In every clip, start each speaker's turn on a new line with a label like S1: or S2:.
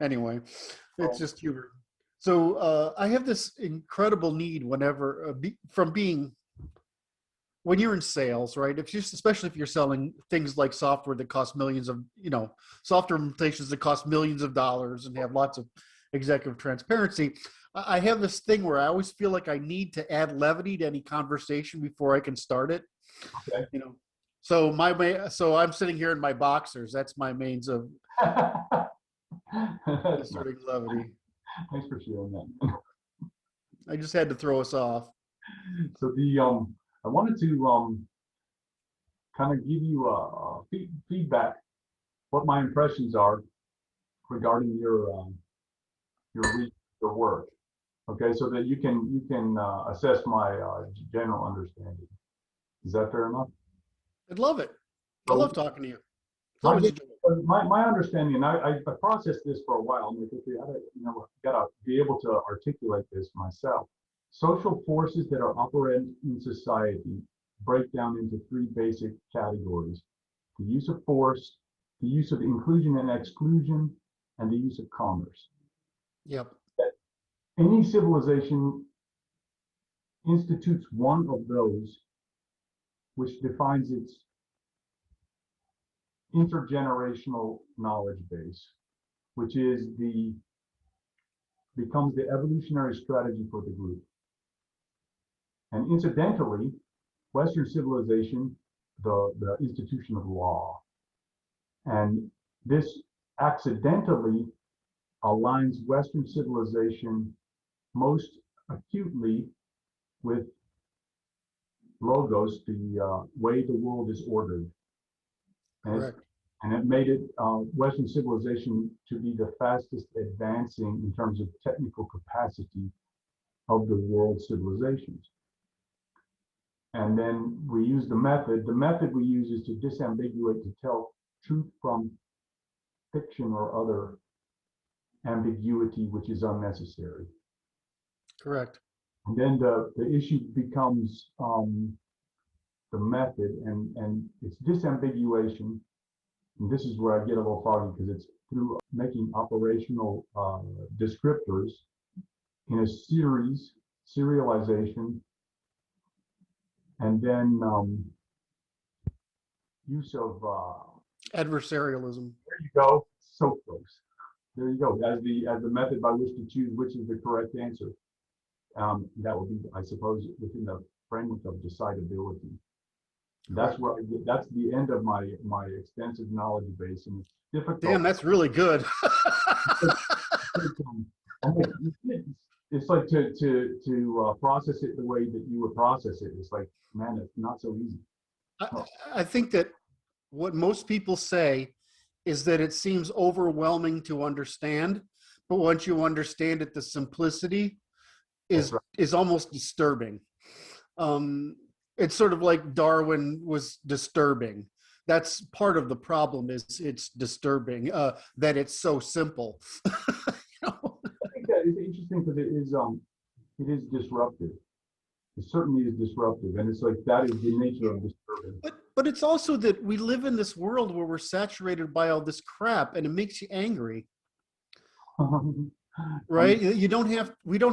S1: Anyway, it's
S2: Oh,
S1: just humor. So I have this incredible need whenever, from being when you're in sales, right? If you, especially if you're selling things like software that cost millions of, software implementations that cost millions of dollars and have lots of executive transparency, I have this thing where I always feel like I need to add levity to any conversation before I can start it.
S2: okay.
S1: You know, so I'm sitting here in my boxers. That's my means of
S2: That's nice.
S1: asserting levity.
S2: Thanks for sharing that.
S1: I just had to throw us off.
S2: So I wanted to kind of give you a feedback what my impressions are regarding your work. Okay, so that you can assess my general understanding. Is that fair enough?
S1: I'd love it. I
S2: So
S1: love talking to you. It's
S2: my
S1: always enjoyable.
S2: my understanding, and I processed this for a while. I'm like, okay, gotta be able to articulate this myself. Social forces that are operant in society break down into three basic categories: the use of force, the use of inclusion and exclusion, and the use of commerce.
S1: Yep.
S2: Any civilization institutes one of those, which defines its intergenerational knowledge base, which becomes the evolutionary strategy for the group. And incidentally, Western civilization, the institution of law. And this accidentally aligns Western civilization most acutely with logos, the way the world is ordered. And,
S1: Correct.
S2: and it made it Western civilization to be the fastest advancing in terms of technical capacity of the world civilizations. And then we use the method. The method we use is to disambiguate, to tell truth from fiction or other ambiguity, which is unnecessary.
S1: Correct.
S2: And then the issue becomes the method, and it's disambiguation. And this is where I get a little foggy because it's through making operational descriptors in a serialization, and then use of
S1: Adversarialism.
S2: there you go, so close. There you go. As the method by which to choose which is the correct answer. That would be, I suppose, within the framework of decidability. That's where I get, that's the end of my extensive knowledge base, and it's difficult.
S1: Damn, that's really good.
S2: It's like to process it the way that you would process it. It's like, man, it's not so easy.
S1: I think that what most people say is that it seems overwhelming to understand, but once you understand it, the simplicity
S2: That's
S1: is
S2: right.
S1: is almost disturbing. It's sort of like Darwin was disturbing. That's part of the problem. Is it's disturbing that it's so simple. You know?
S2: I think that is interesting because it is disruptive. It certainly is disruptive, and it's like that is the nature of disturbing.
S1: But it's also that we live in this world where we're saturated by all this crap, and it makes you angry. Right? We don't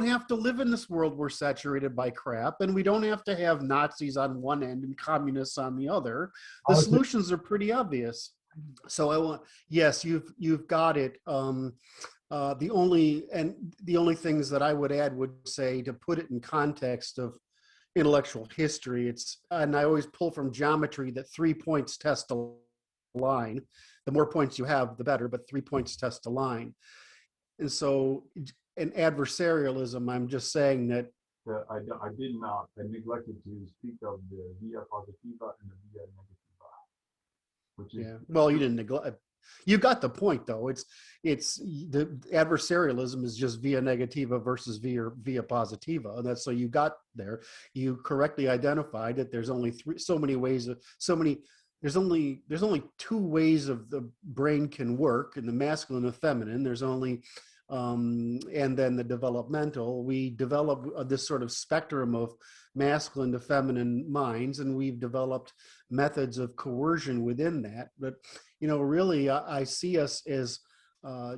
S1: have to live in this world we're saturated by crap, and we don't have to have Nazis on one end and communists on the other. The solutions are pretty obvious. So yes, you've got it. The only things that I would add would say, to put it in context of intellectual history, and I always pull from geometry that 3 points test a line. The more points you have, the better, but 3 points test a line. And so in adversarialism, I'm just saying that
S2: I did not. I neglected to speak of the via positiva and the via negativa, which is
S1: well, you didn't neglect. You got the point, though. It's the adversarialism is just via negativa versus via positiva, and that's so you got there. You correctly identified that there's only there's only two ways of the brain can work, in the masculine and feminine. There's only and then the developmental. We develop this sort of spectrum of masculine to feminine minds, and we've developed methods of coercion within that. But really, I see us as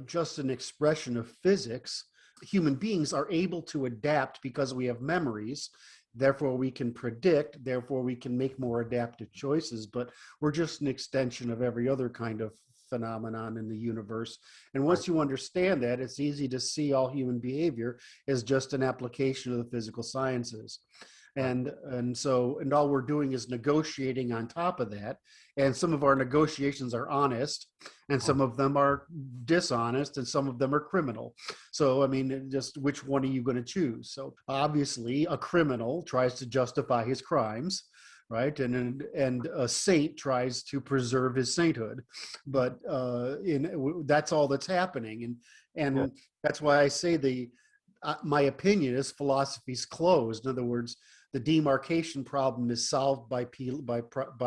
S1: just an expression of physics. Human beings are able to adapt because we have memories. Therefore, we can predict. Therefore, we can make more adaptive choices. But we're just an extension of every other kind of phenomenon in the universe. And once you understand that, it's easy to see all human behavior as just an application of the physical sciences. And all we're doing is negotiating on top of that. And some of our negotiations are honest, and some of them are dishonest, and some of them are criminal. So, I mean, just which one are you going to choose? So obviously a criminal tries to justify his crimes, right? And a saint tries to preserve his sainthood. But that's all that's happening. And that's why I say my opinion is philosophy's closed. In other words, the demarcation problem is solved by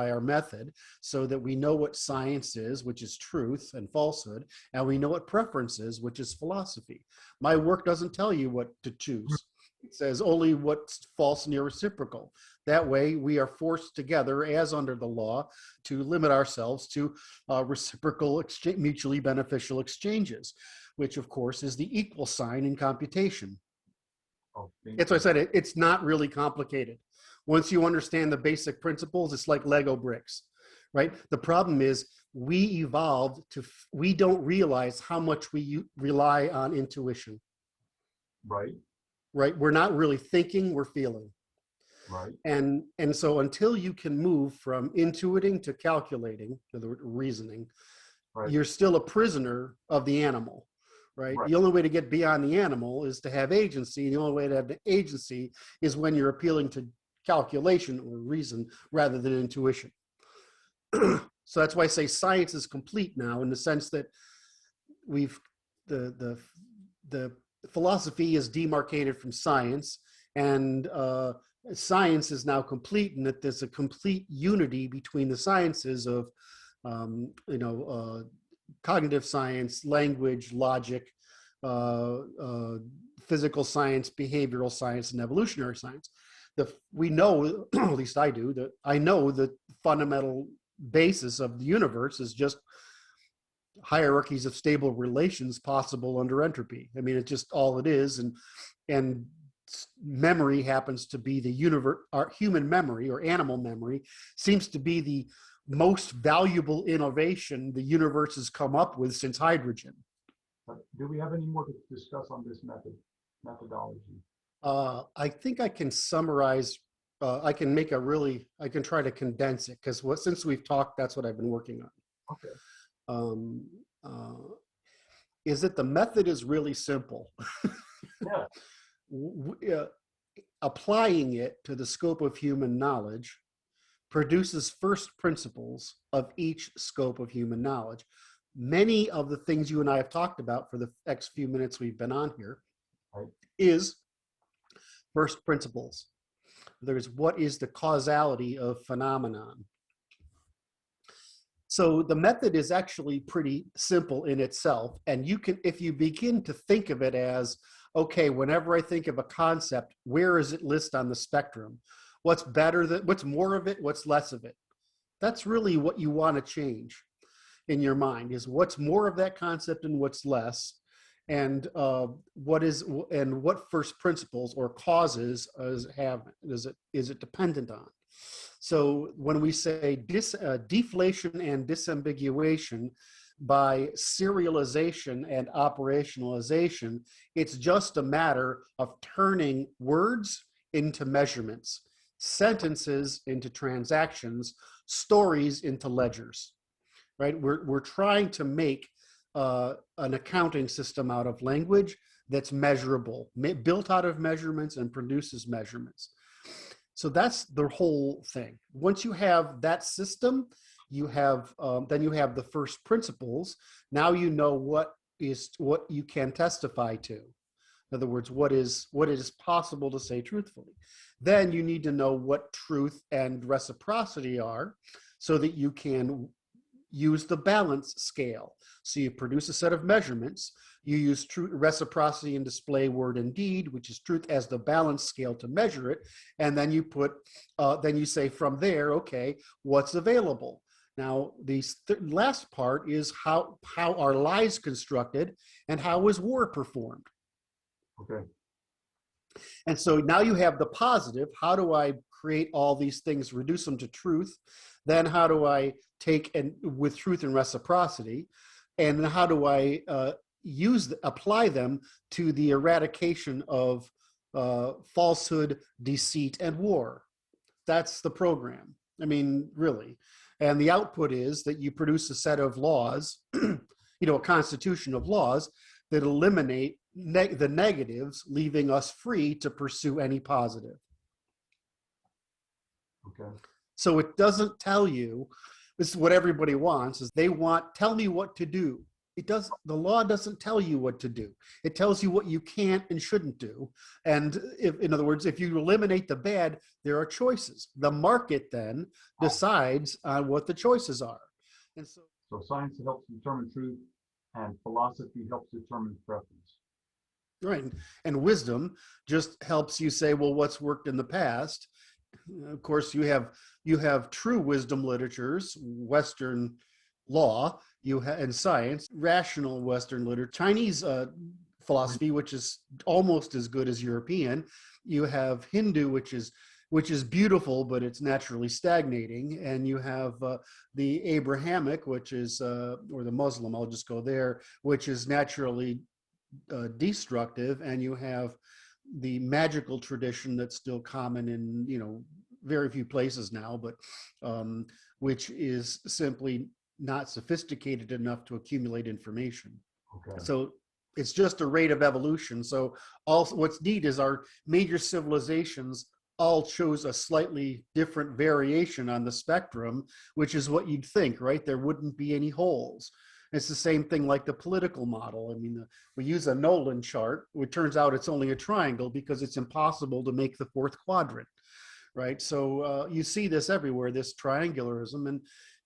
S1: our method, so that we know what science is, which is truth and falsehood, and we know what preference is, which is philosophy. My work doesn't tell you what to choose. It says only what's false and irreciprocal. That way, we are forced together, as under the law, to limit ourselves to reciprocal, mutually beneficial exchanges, which, of course, is the equal sign in computation. That's why I said it's not really complicated. Once you understand the basic principles, it's like Lego bricks, right? The problem is we don't realize how much we rely on intuition.
S2: Right.
S1: Right? We're not really thinking, we're feeling.
S2: Right.
S1: And so until you can move from intuiting to calculating, the reasoning, you're still a prisoner of the animal. Right? The only way to get beyond the animal is to have agency. The only way to have the agency is when you're appealing to calculation or reason rather than intuition. So that's why I say science is complete now, in the sense that the philosophy is demarcated from science, and science is now complete, and that there's a complete unity between the sciences of cognitive science, language, logic, physical science, behavioral science, and evolutionary science. We know, at least I do, that I know the fundamental basis of the universe is just hierarchies of stable relations possible under entropy. I mean, it's just all it is, and memory happens to be the universe. Our human memory or animal memory seems to be the most valuable innovation the universe has come up with since hydrogen.
S2: Do we have any more to discuss on this methodology?
S1: I think I can summarize. I can try to condense it, because since we've talked, that's what I've been working on. Okay. Is that the method is really simple. Yeah. Applying it to the scope of human knowledge produces first principles of each scope of human knowledge. Many of the things you and I have talked about for the next few minutes we've been on here is first principles. There's what is the causality of phenomenon. So the method is actually pretty simple in itself. And you can, if you begin to think of it as, okay, whenever I think of a concept, where is it listed on the spectrum? What's more of it? What's less of it? That's really what you want to change in your mind, is what's more of that concept and what's less, and what first principles or causes is it dependent on. So when we say deflation and disambiguation by serialization and operationalization, it's just a matter of turning words into measurements, sentences into transactions, stories into ledgers, right? We're trying to make an accounting system out of language that's measurable, built out of measurements and produces measurements. So that's the whole thing. Once you have that system, then you have the first principles. Now you know what you can testify to. In other words, what is possible to say truthfully. Then you need to know what truth and reciprocity are, so that you can use the balance scale. So you produce a set of measurements, you use truth, reciprocity, and display word and deed, which is truth, as the balance scale to measure it. And then you say from there, okay, what's available? Now, the last part is how are lies constructed and how is war performed.
S2: Okay.
S1: And so now you have the positive. How do I create all these things, reduce them to truth? Then how do I take and with truth and reciprocity? And how do I apply them to the eradication of falsehood, deceit, and war? That's the program. I mean, really. And the output is that you produce a set of laws, a constitution of laws that eliminate the negatives, leaving us free to pursue any positive.
S2: Okay.
S1: So it doesn't tell you, this is what everybody wants, is they want, tell me what to do. The law doesn't tell you what to do. It tells you what you can't and shouldn't do. And in other words, if you eliminate the bad, there are choices. The market then decides on what the choices are. And so
S2: science helps determine truth and philosophy helps determine preference.
S1: Right. And wisdom just helps you say, well, what's worked in the past? Of course, you have true wisdom literatures, Western law, and science, rational Western literature, Chinese philosophy, which is almost as good as European. You have Hindu, which is beautiful, but it's naturally stagnating. And you have the Abrahamic, which is, or the Muslim, I'll just go there, which is naturally destructive. And you have the magical tradition that's still common in, very few places now, but which is simply not sophisticated enough to accumulate information.
S2: Okay.
S1: So it's just a rate of evolution. So also what's neat is our major civilizations all chose a slightly different variation on the spectrum, which is what you'd think, right? There wouldn't be any holes. It's the same thing like the political model. I mean, we use a Nolan chart. It turns out it's only a triangle because it's impossible to make the fourth quadrant, right? So you see this everywhere, this triangularism,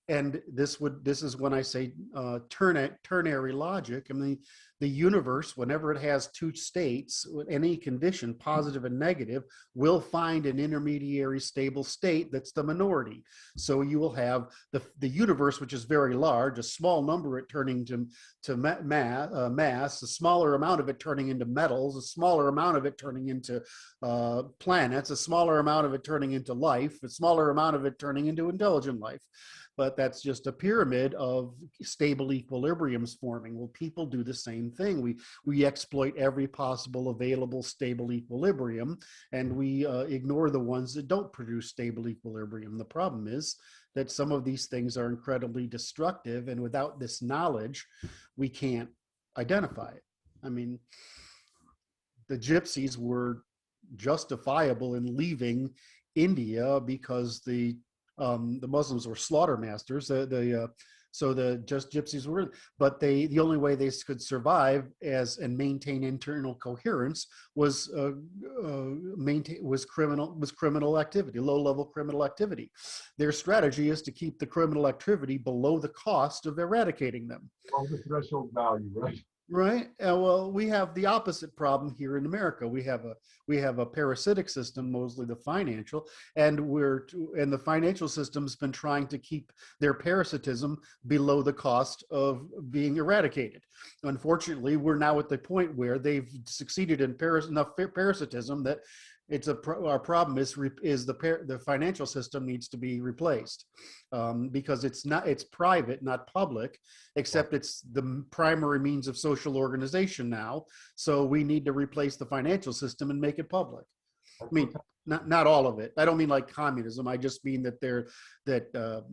S1: and this is when I say ternary logic. I mean, the universe, whenever it has two states, any condition, positive and negative, will find an intermediary stable state that's the minority. So you will have the universe, which is very large, a small number of it turning to mass, a smaller amount of it turning into metals, a smaller amount of it turning into planets, a smaller amount of it turning into life, a smaller amount of it turning into intelligent life. But that's just a pyramid of stable equilibriums forming. Well, people do the same thing. We exploit every possible available stable equilibrium, and we ignore the ones that don't produce stable equilibrium. The problem is that some of these things are incredibly destructive, and without this knowledge, we can't identify it. I mean, the gypsies were justifiable in leaving India because the Muslims were slaughter masters. So the just gypsies were, but the only way they could survive and maintain internal coherence was criminal activity, low-level criminal activity. Their strategy is to keep the criminal activity below the cost of eradicating them.
S2: Well, the threshold value, right?
S1: Right. Well, we have the opposite problem here in America. We have a parasitic system, mostly the financial, and the financial system's been trying to keep their parasitism below the cost of being eradicated. Unfortunately, we're now at the point where they've succeeded in enough parasitism that our problem is the financial system needs to be replaced because it's private, not public, except it's the primary means of social organization now. So we need to replace the financial system and make it public. I mean, not all of it. I don't mean like communism. I just mean that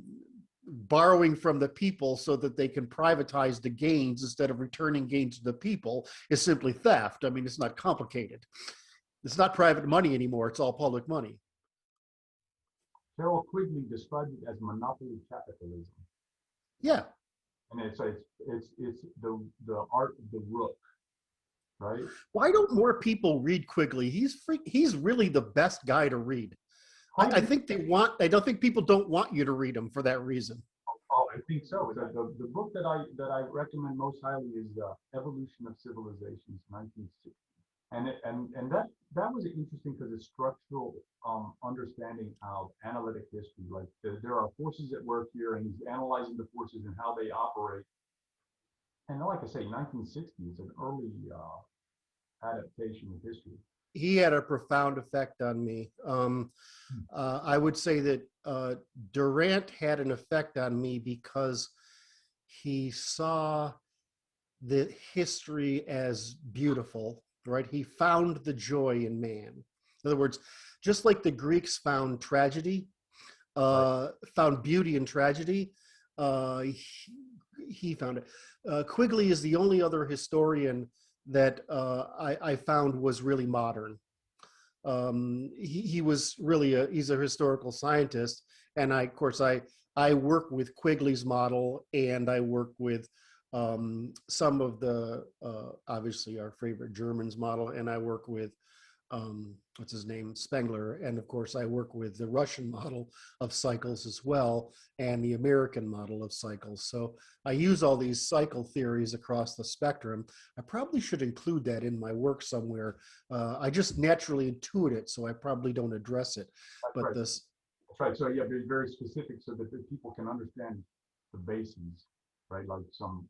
S1: borrowing from the people so that they can privatize the gains instead of returning gains to the people is simply theft. I mean, it's not complicated. It's not private money anymore. It's all public money.
S2: Carol Quigley described it as monopoly capitalism.
S1: Yeah.
S2: And it's the art of the rook, right?
S1: Why don't more people read Quigley? He's really the best guy to read. I think I don't think people don't want you to read him for that reason.
S2: Oh, I think so. The book that I recommend most highly is Evolution of Civilizations, 1960. And that was interesting because it's structural understanding of analytic history. Like there are forces at work here, and he's analyzing the forces and how they operate. And like I say, 1960 is an early adaptation of history.
S1: He had a profound effect on me. I would say that Durant had an effect on me because he saw the history as beautiful, right? He found the joy in man. In other words, just like the Greeks found tragedy, found beauty in tragedy, he found it. Quigley is the only other historian that I found was really modern. He was really he's a historical scientist, and of course I work with Quigley's model, and I work with some of the obviously our favorite Germans model, and I work with what's his name, Spengler, and of course I work with the Russian model of cycles as well, and the American model of cycles. So I use all these cycle theories across the spectrum. I probably should include that in my work somewhere. I just naturally intuit it, so I probably don't address it.
S2: That's
S1: but
S2: right.
S1: this
S2: That's right. So yeah, be very specific so that the people can understand the bases, right? Like some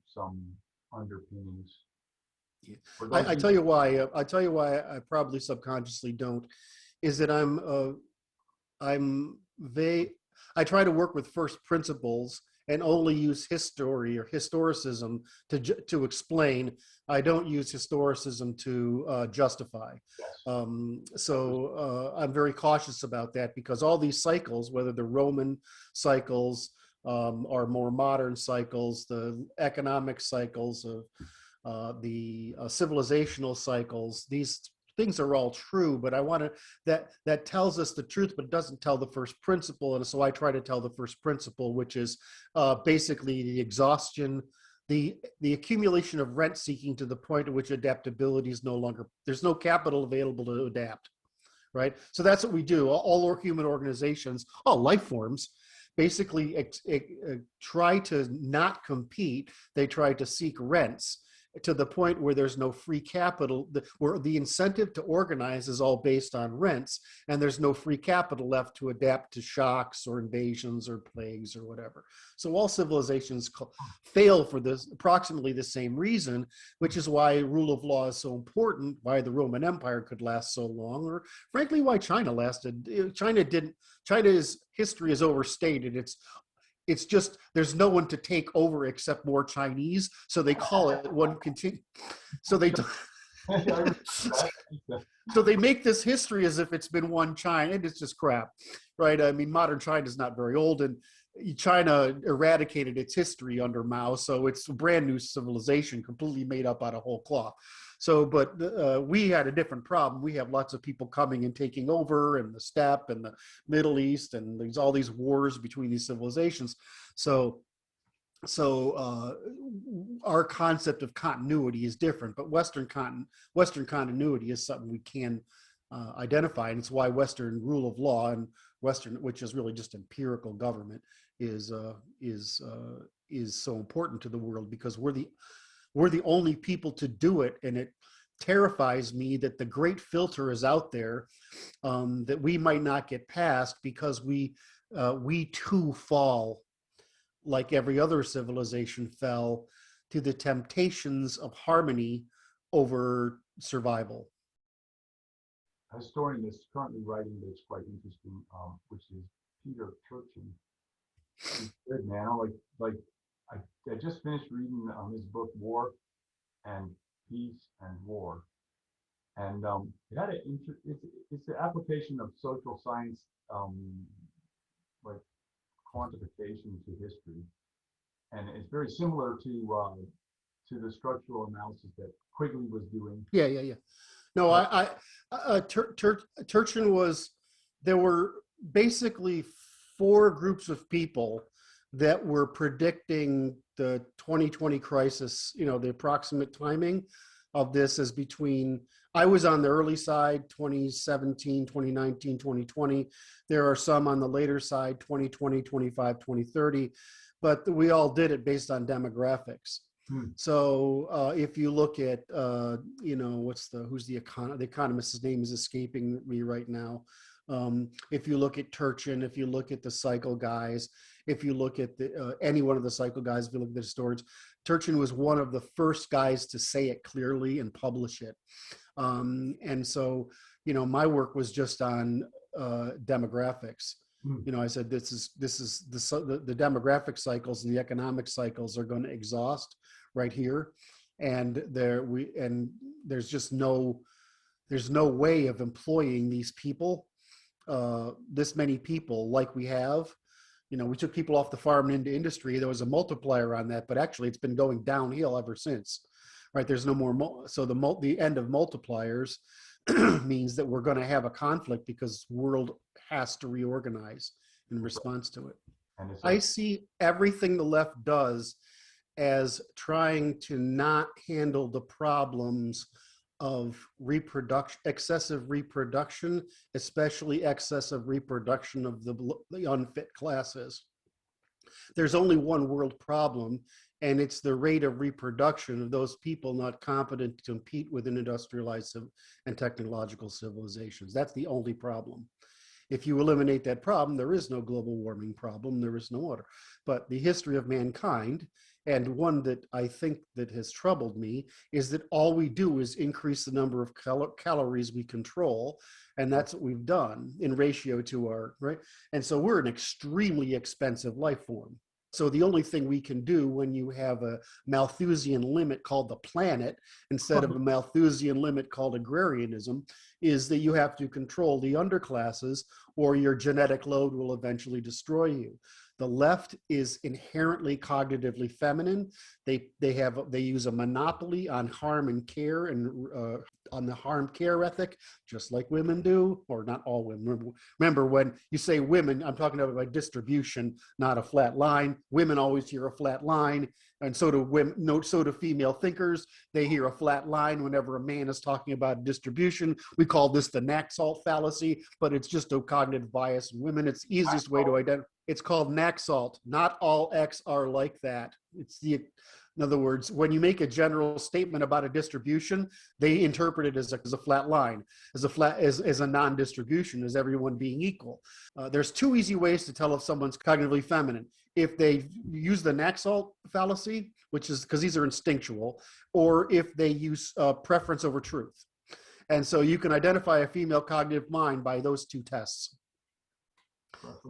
S2: underpinnings.
S1: Yeah.
S2: I
S1: tell you why. I tell you why I probably subconsciously don't. Is that I'm vague. I try to work with first principles and only use history or historicism to explain. I don't use historicism to justify.
S2: Yes.
S1: I'm very cautious about that because all these cycles, whether the Roman cycles or more modern cycles, the economic cycles of the civilizational cycles, these things are all true, but I want to, that tells us the truth, but it doesn't tell the first principle. And so I try to tell the first principle, which is basically the exhaustion, the accumulation of rent seeking to the point at which adaptability is no longer, there's no capital available to adapt, right? So that's what we do. All our human organizations, all life forms, basically try to not compete. They try to seek rents to the point where there's no free capital, where the incentive to organize is all based on rents, and there's no free capital left to adapt to shocks or invasions or plagues or whatever. So all civilizations fail for this approximately the same reason, which is why rule of law is so important, why the Roman Empire could last so long, or frankly why China lasted. China's history is overstated. It's just there's no one to take over except more Chinese, so they call it one continue. So they so they make this history as if it's been one China, and it's just crap, right? I mean, modern China is not very old, and China eradicated its history under Mao, so it's a brand new civilization, completely made up out of whole cloth. So, but we had a different problem. We have lots of people coming and taking over, and the steppe and the Middle East, and there's all these wars between these civilizations. So our concept of continuity is different, but Western continuity is something we can identify, and it's why Western rule of law and Western, which is really just empirical government, is so important to the world, because we're the only people to do it. And it terrifies me that the great filter is out there that we might not get past, because we too fall, like every other civilization fell, to the temptations of harmony over survival.
S2: A historian that's currently writing that's quite interesting, which is Peter Turchin. He's good, man. I just finished reading his book War and Peace and War, and it had it's the application of social science, like quantification to history, and it's very similar to the structural analysis that Quigley was doing.
S1: Yeah. No, Turchin was, there were basically 4 groups of people that were predicting the 2020 crisis, the approximate timing of this is between, I was on the early side, 2017, 2019, 2020. There are some on the later side, 2020, 25, 2030, but we all did it based on demographics.
S2: Hmm.
S1: So if you look at, who's the economist, his name is escaping me right now. If you look at Turchin, if you look at the cycle guys, if you look at any one of the cycle guys, if you look at the historians, Turchin was one of the first guys to say it clearly and publish it. And so, my work was just on demographics.
S2: Hmm.
S1: I said the demographic cycles and the economic cycles are going to exhaust right here, and there's just there's no way of employing these people, this many people like we have. We took people off the farm and into industry. There was a multiplier on that, but actually it's been going downhill ever since. Right? There's no more. So the end of multipliers means that we're going to have a conflict because the world has to reorganize in response to it.
S2: And it's
S1: I see everything the left does as trying to not handle the problems of excessive reproduction, especially excessive reproduction of the unfit classes. There's only one world problem, and it's the rate of reproduction of those people not competent to compete within industrialized and technological civilizations. That's the only problem. If you eliminate that problem, there is no global warming problem, there is no water. But the history of mankind, and one that I think that has troubled me, is that all we do is increase the number of calories we control, and that's what we've done in ratio to our, right? And so we're an extremely expensive life form. So the only thing we can do when you have a Malthusian limit called the planet instead of a Malthusian limit called agrarianism is that you have to control the underclasses or your genetic load will eventually destroy you. The left is inherently cognitively feminine. They use a monopoly on harm and care and on the harm care ethic, just like women do, or not all women. Remember, when you say women, I'm talking about distribution, not a flat line. Women always hear a flat line, and so do women. No, so do female thinkers. They hear a flat line whenever a man is talking about distribution. We call this the Naxalt fallacy, but it's just a cognitive bias in women. It's the easiest way to identify. It's called Naxalt. Not all X are like that. In other words, when you make a general statement about a distribution, they interpret it as a flat line, as a non-distribution, as everyone being equal. There's two easy ways to tell if someone's cognitively feminine. If they use the Naxalt fallacy, which is because these are instinctual, or if they use preference over truth. And so you can identify a female cognitive mind by those two tests.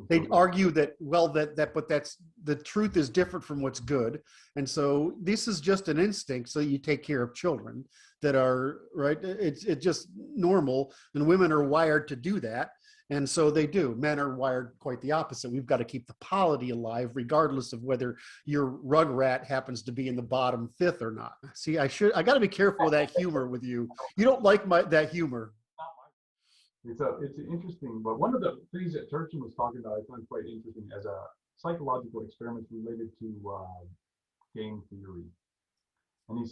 S1: They argue that, well, but that's the truth is different from what's good. And so this is just an instinct. So you take care of children that are right. It's just normal, and women are wired to do that. And so they do. Men are wired quite the opposite. We've got to keep the polity alive, regardless of whether your rugrat happens to be in the bottom fifth or not. See, I got to be careful with that humor with you. You don't like that humor.
S2: It's interesting, but one of the things that Turchin was talking about, I find quite interesting as a psychological experiment related to game theory. And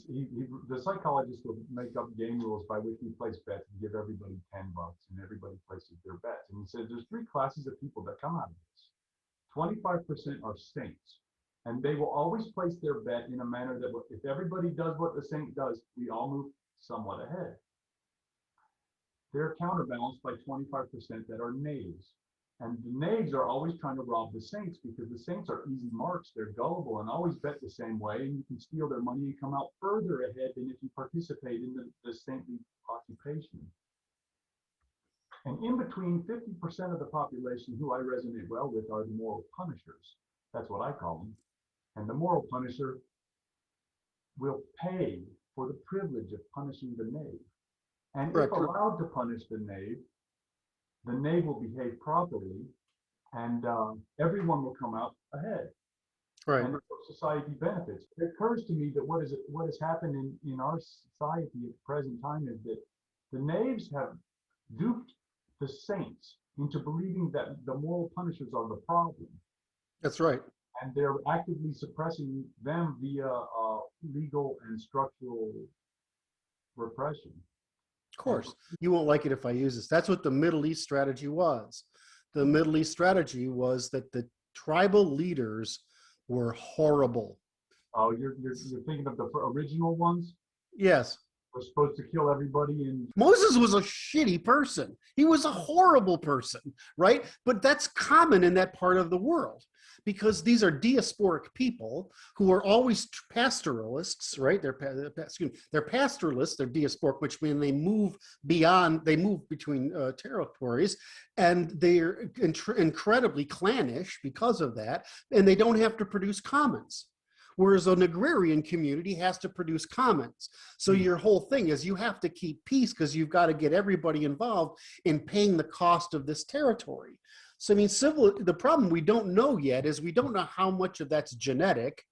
S2: the psychologist will make up game rules by which we place bets and give everybody $10 and everybody places their bets. And he says there's three classes of people that come out of this. 25% are saints, and they will always place their bet in a manner that if everybody does what the saint does, we all move somewhat ahead. They're counterbalanced by 25% that are knaves. And the knaves are always trying to rob the saints because the saints are easy marks. They're gullible and always bet the same way. And you can steal their money and come out further ahead than if you participate in the saintly occupation. And in between 50% of the population who I resonate well with are the moral punishers. That's what I call them. And the moral punisher will pay for the privilege of punishing the knave. And if allowed to punish the knave will behave properly, and everyone will come out ahead.
S1: Right.
S2: And society benefits. It occurs to me that what has happened in our society at the present time is that the knaves have duped the saints into believing that the moral punishers are the problem.
S1: That's right.
S2: And they're actively suppressing them via legal and structural repression.
S1: Of course, you won't like it if I use this. That's what the Middle East strategy was. The Middle East strategy was that the tribal leaders were horrible.
S2: Oh, you're thinking of the original ones?
S1: Yes.
S2: We're supposed to kill everybody in.
S1: Moses was a shitty person. He was a horrible person, right? But that's common in that part of the world because these are diasporic people who are always pastoralists, right? They're pastoralists, they're diasporic, which means they move between territories, and they're incredibly clannish because of that, and they don't have to produce commons. Whereas an agrarian community has to produce commons. So your whole thing is you have to keep peace because you've got to get everybody involved in paying the cost of this territory. So I mean, the problem we don't know yet is we don't know how much of that's genetic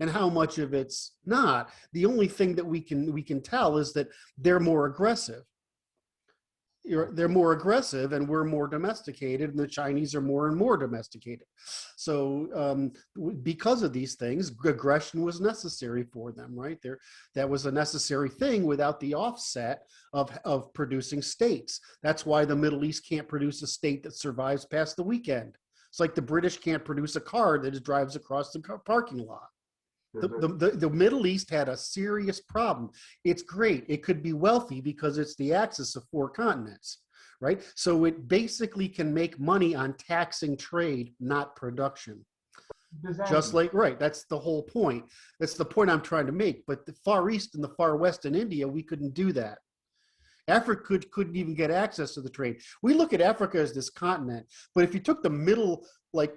S1: and how much of it's not. The only thing that we can tell is that they're more aggressive. They're more aggressive and we're more domesticated, and the Chinese are more and more domesticated. So because of these things, aggression was necessary for them, right? That was a necessary thing without the offset of producing states. That's why the Middle East can't produce a state that survives past the weekend. It's like the British can't produce a car that just drives across the parking lot. The Middle East had a serious problem. It's great. It could be wealthy because it's the axis of 4 continents, right? So it basically can make money on taxing trade, not production. Just like, right, that's the whole point. That's the point I'm trying to make. But the Far East and the Far West in India, we couldn't do that. Africa couldn't even get access to the trade. We look at Africa as this continent, but if you took the middle, like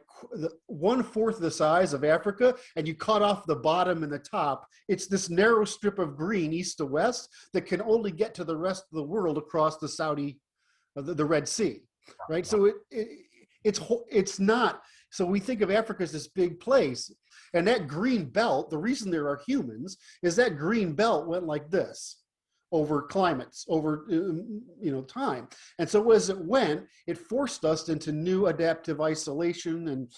S1: 1/4 the size of Africa, and you cut off the bottom and the top, it's this narrow strip of green east to west that can only get to the rest of the world across the Red Sea, right? So it's not. So we think of Africa as this big place, and that green belt. The reason there are humans is that green belt went like this over climates, over time. And so as it went, it forced us into new adaptive isolation and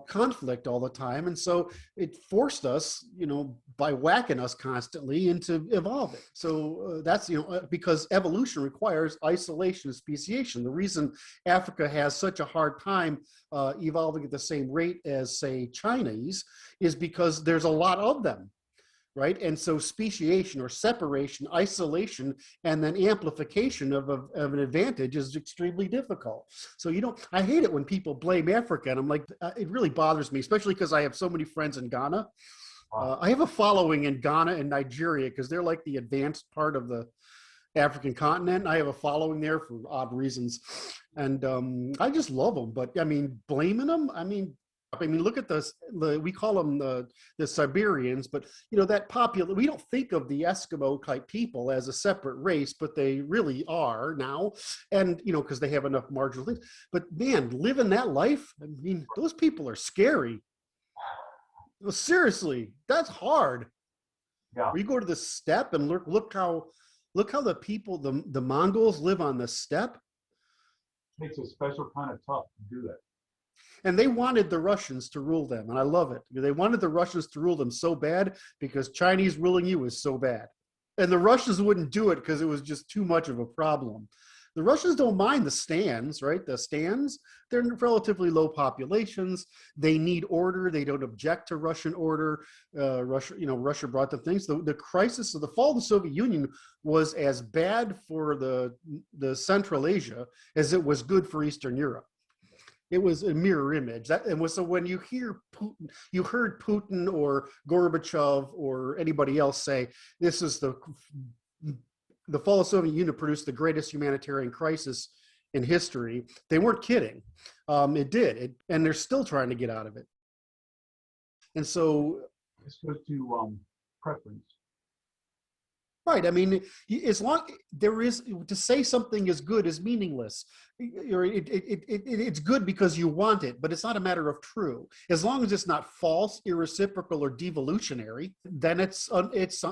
S1: conflict all the time. And so it forced us, by whacking us constantly into evolving. So that's, because evolution requires isolation and speciation. The reason Africa has such a hard time evolving at the same rate as, say, Chinese is because there's a lot of them. Right. And so speciation or separation, isolation, and then amplification of an advantage is extremely difficult. So, I hate it when people blame Africa. And I'm like, it really bothers me, especially because I have so many friends in Ghana. I have a following in Ghana and Nigeria because they're like the advanced part of the African continent. I have a following there for odd reasons. And I just love them. But I mean, blaming them, look at this. We call them the Siberians, but that we don't think of the Eskimo type people as a separate race, but they really are now, and because they have enough marginal things. But man, living that life, those people are scary. Well, seriously, that's hard.
S2: Yeah.
S1: You go to the steppe and look how the people, the Mongols live on the steppe.
S2: It takes a special kind of tough to do that.
S1: And they wanted the Russians to rule them, and I love it. They wanted the Russians to rule them so bad because Chinese ruling you is so bad. And the Russians wouldn't do it because it was just too much of a problem. The Russians don't mind the stands, right? The stands, they're relatively low populations. They need order. They don't object to Russian order. Russia brought them things. The crisis of the fall of the Soviet Union was as bad for the Central Asia as it was good for Eastern Europe. It was a mirror image. So when you hear Putin, you heard Putin or Gorbachev or anybody else say, this is the fall of the Soviet Union produced the greatest humanitarian crisis in history. They weren't kidding. It did, and they're still trying to get out of it. And so
S2: this goes to preference.
S1: Right. As long there is, to say something is good is meaningless. It's good because you want it, but it's not a matter of true. As long as it's not false, irreciprocal, or devolutionary, then it's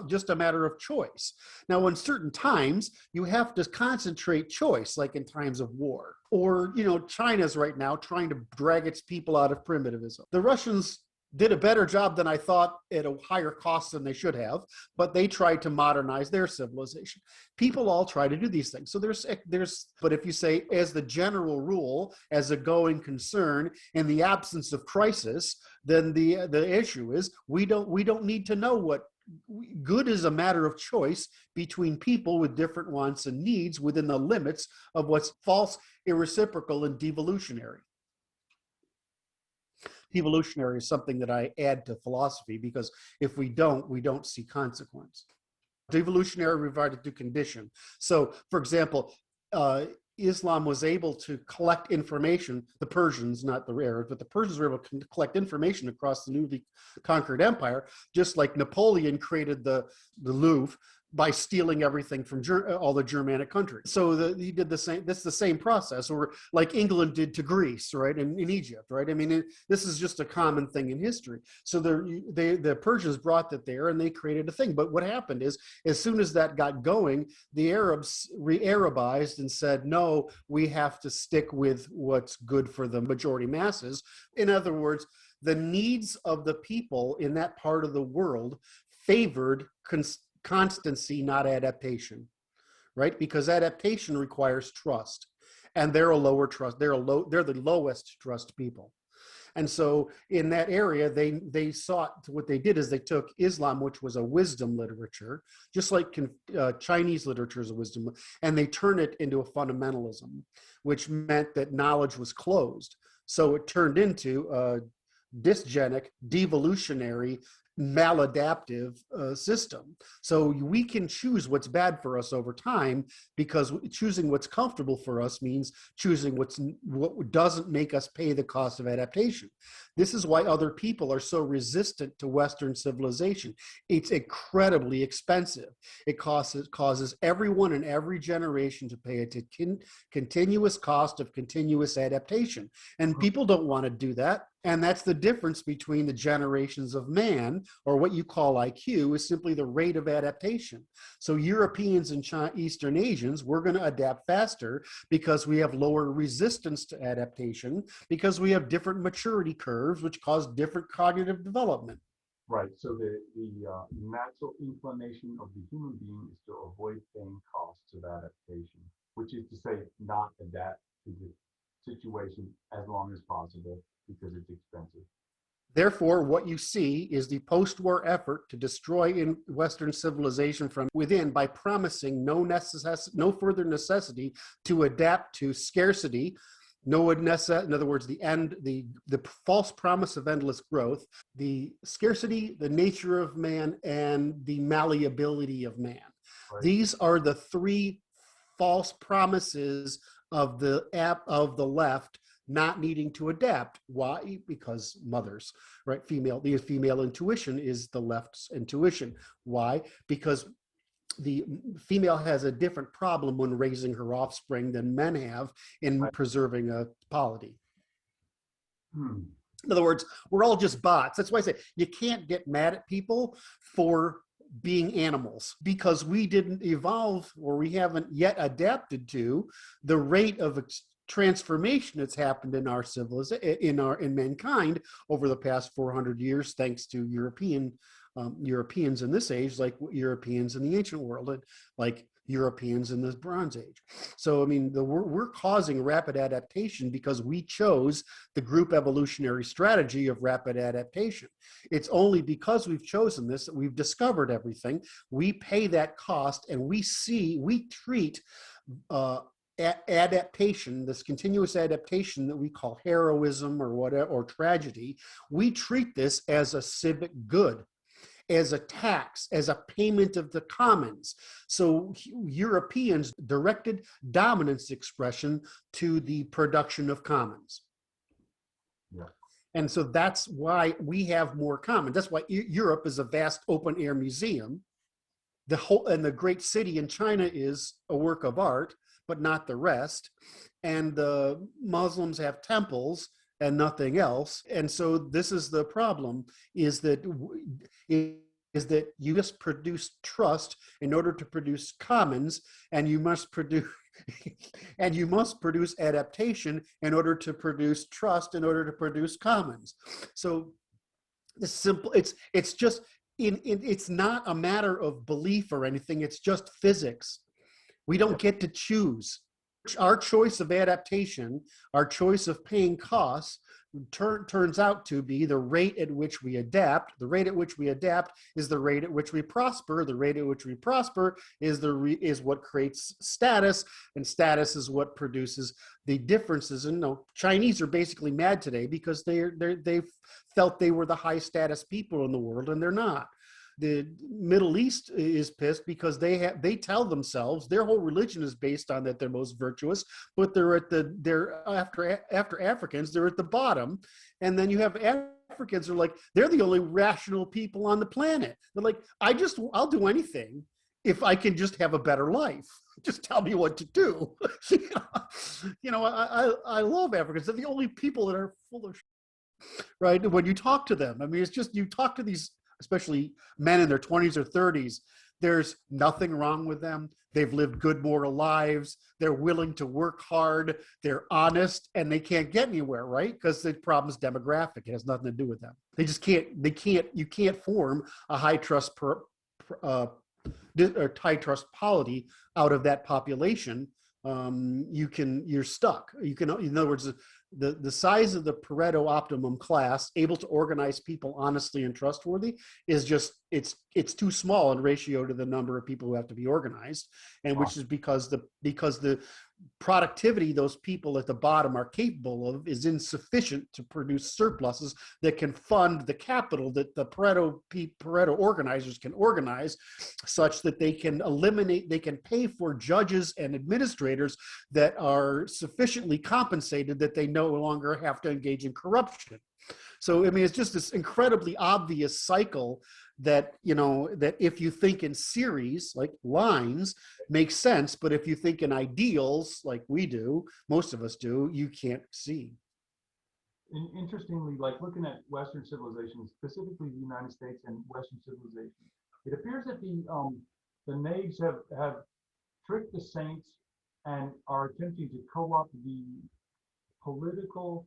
S1: just a matter of choice. Now, in certain times, you have to concentrate choice, like in times of war. Or, China's right now trying to drag its people out of primitivism. The Russians did a better job than I thought at a higher cost than they should have, but they tried to modernize their civilization. People all try to do these things. So but if you say, as the general rule, as a going concern, in the absence of crisis, then the issue is we don't need to know what good is. A matter of choice between people with different wants and needs within the limits of what's false, irreciprocal, and devolutionary. Evolutionary is something that I add to philosophy, because if we don't see consequence. Devolutionary reverted to condition. So, for example, Islam was able to collect information. The Persians, not the Arabs, but the Persians were able to collect information across the newly conquered empire, just like Napoleon created the Louvre by stealing everything from all the Germanic countries. So he did the same. That's the same process, or like England did to Greece, right, and in Egypt, right. I mean, this is just a common thing in history. So the Persians brought that there, and they created a thing. But what happened is, as soon as that got going, the Arabs re-Arabized and said, no, we have to stick with what's good for the majority masses. In other words, the needs of the people in that part of the world favored constancy, not adaptation, right? Because adaptation requires trust, and they're a lower trust. They're the lowest trust people. And so in that area, they sought, what they did is they took Islam, which was a wisdom literature, just like Chinese literature is a wisdom, and they turned it into a fundamentalism, which meant that knowledge was closed. So it turned into a dysgenic, devolutionary, maladaptive system. So we can choose what's bad for us over time, because choosing what's comfortable for us means choosing what doesn't make us pay the cost of adaptation. This is why other people are so resistant to Western civilization. It's incredibly expensive. It causes everyone in every generation to pay a continuous cost of continuous adaptation. And people don't want to do that. And that's the difference between the generations of man, or what you call IQ, is simply the rate of adaptation. So Europeans and Eastern Asians, we're going to adapt faster because we have lower resistance to adaptation, because we have different maturity curves, which cause different cognitive development.
S2: Right. So the natural inclination of the human being is to avoid paying costs of adaptation, which is to say, not adapt to the situation as long as possible, because it's expensive.
S1: Therefore, what you see is the post-war effort to destroy in Western civilization from within by promising no further necessity to adapt to scarcity. In other words, the false promise of endless growth, the scarcity, the nature of man, and the malleability of man. Right. These are the three false promises of the left, not needing to adapt. Why? Because mothers, right? The female intuition is the left's intuition. Why? Because the female has a different problem when raising her offspring than men have in preserving a polity. In other words, we're all just bots. That's why I say you can't get mad at people for being animals, because we didn't evolve, or we haven't yet adapted to the rate of transformation that's happened in our civilization, in mankind over the past 400 years, thanks to Europeans in this age, like Europeans in the ancient world, and like Europeans in the Bronze Age. So, I mean, we're causing rapid adaptation because we chose the group evolutionary strategy of rapid adaptation. It's only because we've chosen this that we've discovered everything. We pay that cost, and we treat adaptation, this continuous adaptation that we call heroism or whatever, or tragedy. We treat this as a civic good, as a tax, as a payment of the commons. So Europeans directed dominance expression to the production of commons. Yeah. And so that's why we have more commons. That's why Europe is a vast open air museum. The great city in China is a work of art, but not the rest. And the Muslims have temples and nothing else. And so this is the problem, is that you just produce trust in order to produce commons, and you must produce adaptation in order to produce trust, in order to produce commons. So It's simple. It's just it's not a matter of belief or anything. It's just physics. We don't get to choose. Our choice of adaptation, our choice of paying costs, turns out to be the rate at which we adapt. The rate at which we adapt is the rate at which we prosper. The rate at which we prosper is what creates status, and status is what produces the differences. And Chinese are basically mad today because they felt they were the high status people in the world, and they're not. The Middle East is pissed because they tell themselves their whole religion is based on that they're most virtuous, but they're after Africans, they're at the bottom. And then you have Africans who are like, they're the only rational people on the planet. They're like, I'll do anything if I can just have a better life. Just tell me what to do. I love Africans. They're the only people that are full of shit, right? When you talk to them, I mean, it's just, you talk to these, especially men in their 20s or 30s, there's nothing wrong with them. They've lived good moral lives. They're willing to work hard. They're honest, and they can't get anywhere, right? Because the problem's demographic. It has nothing to do with them. They just can't, you can't form a high trust high trust polity out of that population. You're stuck. In other words, the size of the Pareto optimum class able to organize people honestly and trustworthy is just, it's too small in ratio to the number of people who have to be organized, and which is because the productivity those people at the bottom are capable of is insufficient to produce surpluses that can fund the capital that the Pareto organizers can organize, such that they can pay for judges and administrators that are sufficiently compensated that they no longer have to engage in corruption. So, I mean, it's just this incredibly obvious cycle that, that if you think in series, like lines, makes sense. But if you think in ideals, like we do, most of us do, you can't see.
S2: Interestingly, like looking at Western civilization, specifically the United States and Western civilization, it appears that the knaves have tricked the saints and are attempting to co-opt the political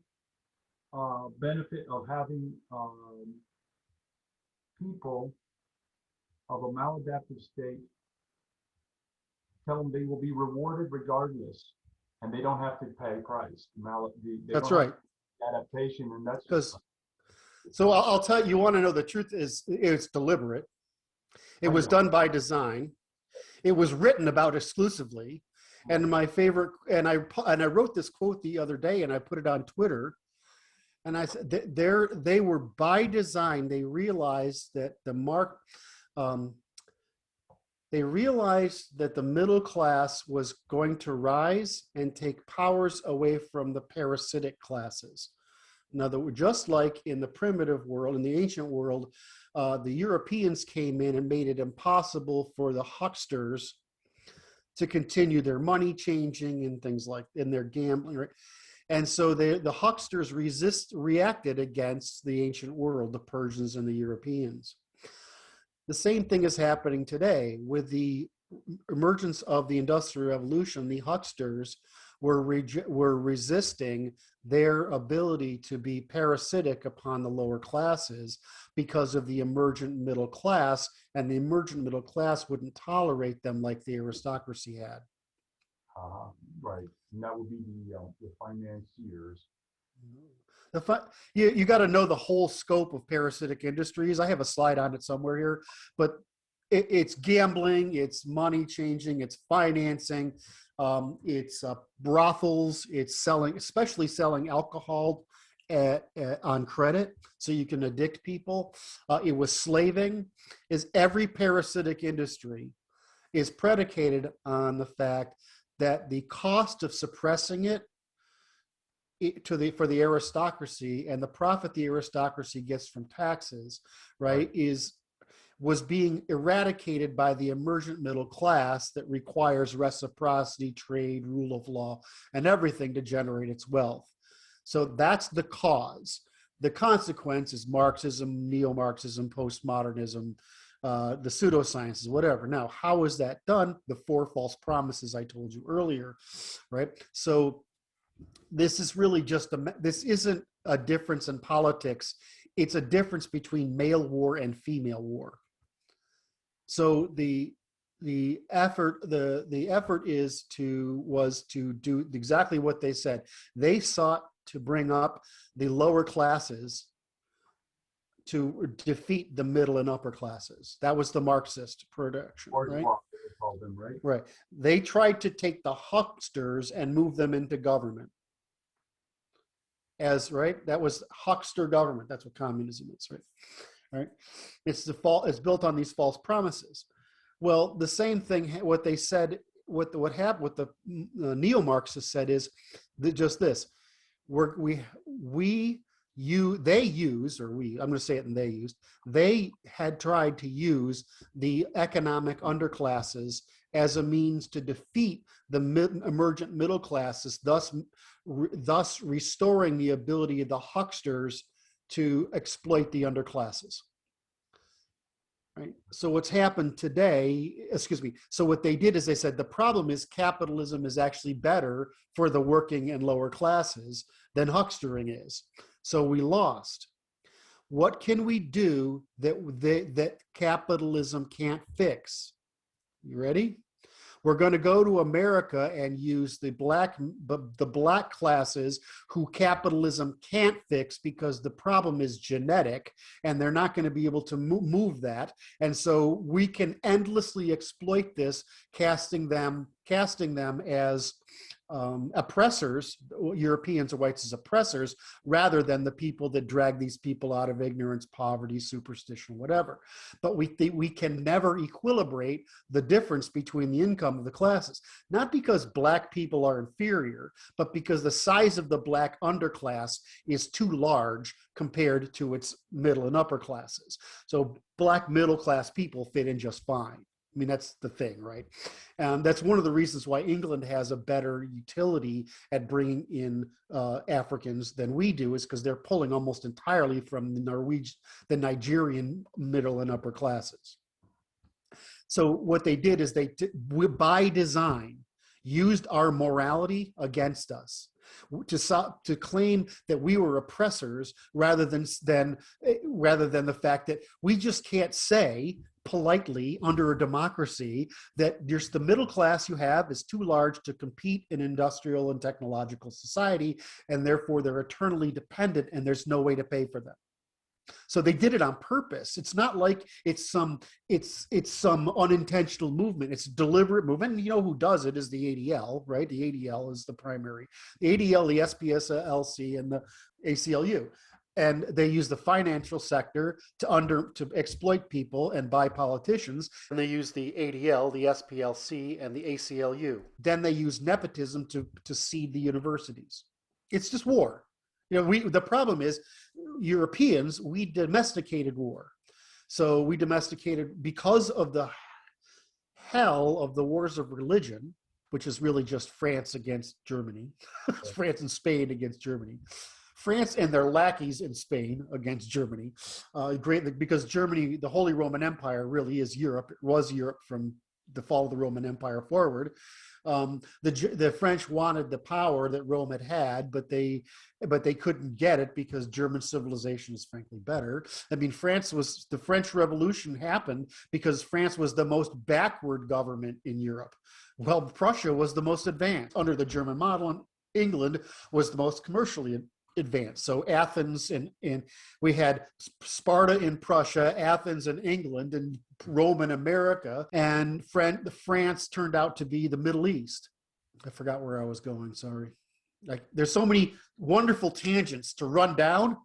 S2: benefit of having people of a maladaptive state tell them they will be rewarded regardless, and they don't have to pay a price.
S1: That's right.
S2: Adaptation, and that's
S1: because. So I'll tell you. You want to know the truth? It's deliberate. It was done by design. It was written about exclusively. And my favorite, and I wrote this quote the other day, and I put it on Twitter. And I said, they were by design. They realized that they realized that the middle class was going to rise and take powers away from the parasitic classes. In other words, just like in the primitive world, in the ancient world, the Europeans came in and made it impossible for the hucksters to continue their money changing and things like in their gambling, right? And so the hucksters reacted against the ancient world, the Persians and the Europeans. The same thing is happening today with the emergence of the Industrial Revolution. The hucksters were resisting their ability to be parasitic upon the lower classes because of the emergent middle class, and the emergent middle class wouldn't tolerate them like the aristocracy had.
S2: Right, and that would be the financiers.
S1: You got to know the whole scope of parasitic industries. I have a slide on it somewhere here, but it's gambling, it's money changing, it's financing, it's brothels, it's selling, especially selling alcohol on credit so you can addict people. It was slaving. Is every parasitic industry is predicated on the fact that the cost of suppressing it for the aristocracy and the profit the aristocracy gets from taxes, right, was being eradicated by the emergent middle class that requires reciprocity, trade, rule of law, and everything to generate its wealth. So that's the cause. The consequence is Marxism, neo-Marxism, postmodernism, the pseudosciences, whatever. Now, how is that done? The four false promises I told you earlier, right? So this is really just this isn't a difference in politics it's a difference between male war and female war. So the effort was to do exactly what they said. They sought to bring up the lower classes to defeat the middle and upper classes. That was the Marxist production, right?
S2: Them, right?
S1: Right. They tried to take the hucksters and move them into government. Right? That was huckster government. That's what communism is, right? Right. It's built on these false promises. Well, the same thing. What they said, what happened, what the neo-Marxists said is just this: they had tried to use the economic underclasses as a means to defeat the emergent middle classes, thus restoring the ability of the hucksters to exploit the underclasses. Right? So what's happened today, so what they did is they said the problem is capitalism is actually better for the working and lower classes than huckstering is. So we lost. What can we do that capitalism can't fix? You ready? We're going to go to America and use the black classes who capitalism can't fix because the problem is genetic and they're not going to be able to move that. And so we can endlessly exploit this, casting them as oppressors, Europeans or whites as oppressors, rather than the people that drag these people out of ignorance, poverty, superstition, whatever. But we think we can never equilibrate the difference between the income of the classes, not because black people are inferior, but because the size of the black underclass is too large compared to its middle and upper classes. So black middle class people fit in just fine. I mean, that's the thing, right? That's one of the reasons why England has a better utility at bringing in Africans than we do, is because they're pulling almost entirely from the Nigerian middle and upper classes. So what they did is by design, used our morality against us to claim that we were oppressors rather than the fact that we just can't say politely under a democracy that just the middle class you have is too large to compete in industrial and technological society, and therefore they're eternally dependent and there's no way to pay for them. So they did it on purpose. It's not like it's some unintentional movement. It's a deliberate movement. And you know who does it is the ADL, right? The ADL is the primary. The ADL, the SPSLC, and the ACLU. And they use the financial sector to exploit people and buy politicians. And they use the ADL, the SPLC, and the ACLU. Then they use nepotism to seed the universities. It's just war. You know, the problem is Europeans, we domesticated war. So we domesticated because of the hell of the wars of religion, which is really just France against Germany, France and Spain against Germany. France and their lackeys in Spain against Germany, because Germany, the Holy Roman Empire, really is Europe. It was Europe from the fall of the Roman Empire forward. The French wanted the power that Rome had, but they couldn't get it because German civilization is frankly better. I mean, the French Revolution happened because France was the most backward government in Europe. Well, Prussia was the most advanced under the German model, and England was the most commercially advanced. So Athens and we had Sparta in Prussia, Athens in England, and Rome in America, and France turned out to be the Middle East. I forgot where I was going, sorry. Like, there's so many wonderful tangents to run down.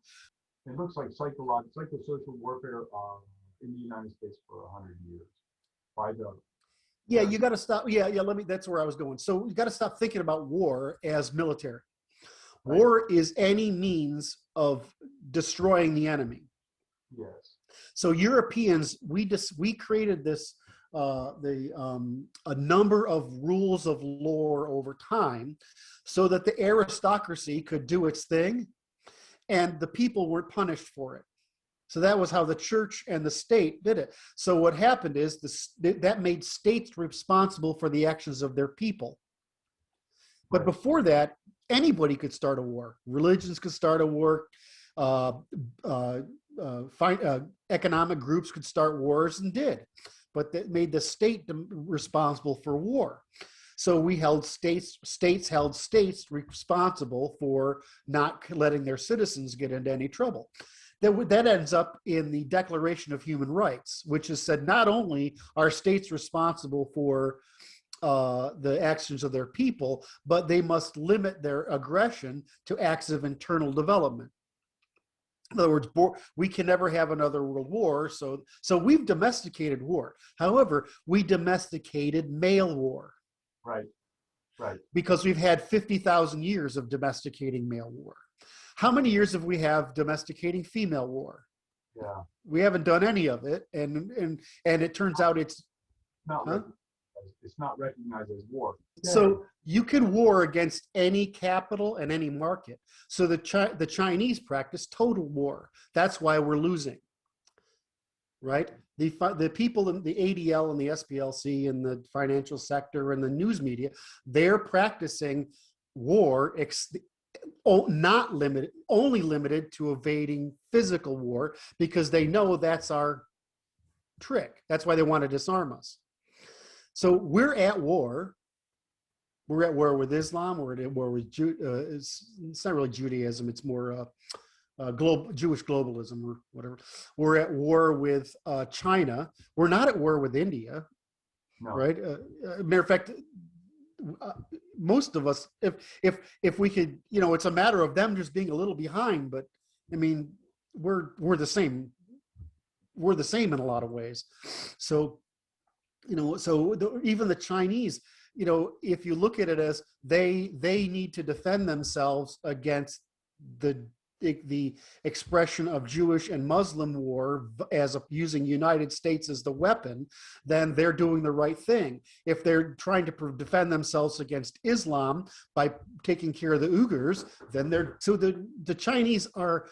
S2: It looks like psychosocial warfare in the United States for 100 years.
S1: Yeah, you got to stop. Yeah, that's where I was going. So you got to stop thinking about war as military. Right. War is any means of destroying the enemy.
S2: Yes.
S1: So Europeans, we created this a number of rules of lore over time, so that the aristocracy could do its thing, and the people weren't punished for it. So that was how the church and the state did it. So what happened is that made states responsible for the actions of their people. But before that, anybody could start a war. Religions could start a war. economic groups could start wars and did, but that made the state responsible for war. So we held states held states responsible for not letting their citizens get into any trouble. That ends up in the Declaration of Human Rights, which has said not only are states responsible for the actions of their people, but they must limit their aggression to acts of internal development. In other words, we can never have another world war. So we've domesticated war. However, we domesticated male war.
S2: Right. Right.
S1: Because we've had 50,000 years of domesticating male war. How many years have we have domesticating female war?
S2: Yeah.
S1: We haven't done any of it, and it turns out it's
S2: not it's not recognized as war.
S1: So you can war against any capital and any market. So the Chinese practice total war. That's why we're losing, right? The people in the ADL and the SPLC and the financial sector and the news media, they're practicing war, not limited, only limited to evading physical war, because they know that's our trick. That's why they want to disarm us. So we're at war. We're at war with Islam. We're at war with it's not really Judaism. It's more Jewish globalism or whatever. We're at war with China. We're not at war with India,
S2: no.
S1: Right? Matter of fact, most of us, if we could, it's a matter of them just being a little behind. But I mean, we're the same. We're the same in a lot of ways. So. Even the Chinese, if you look at it as they need to defend themselves against the expression of Jewish and Muslim war as using United States as the weapon, then they're doing the right thing. If they're trying to defend themselves against Islam by taking care of the Uyghurs, then the Chinese are,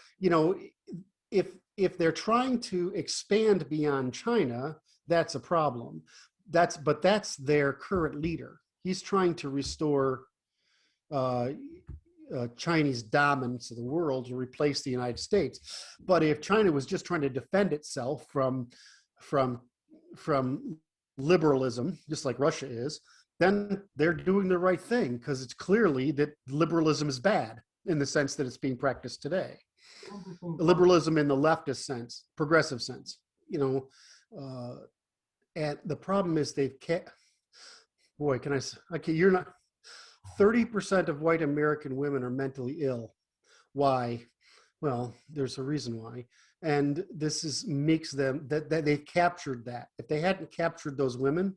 S1: if they're trying to expand beyond China, that's a problem. But that's their current leader. He's trying to restore Chinese dominance of the world to replace the United States. But if China was just trying to defend itself from liberalism, just like Russia is, then they're doing the right thing, because it's clearly that liberalism is bad in the sense that it's being practiced today. Liberalism in the leftist sense, progressive sense, and the problem is you're not, 30% of white American women are mentally ill. Why? Well, there's a reason why. And this makes them, that they've captured that. If they hadn't captured those women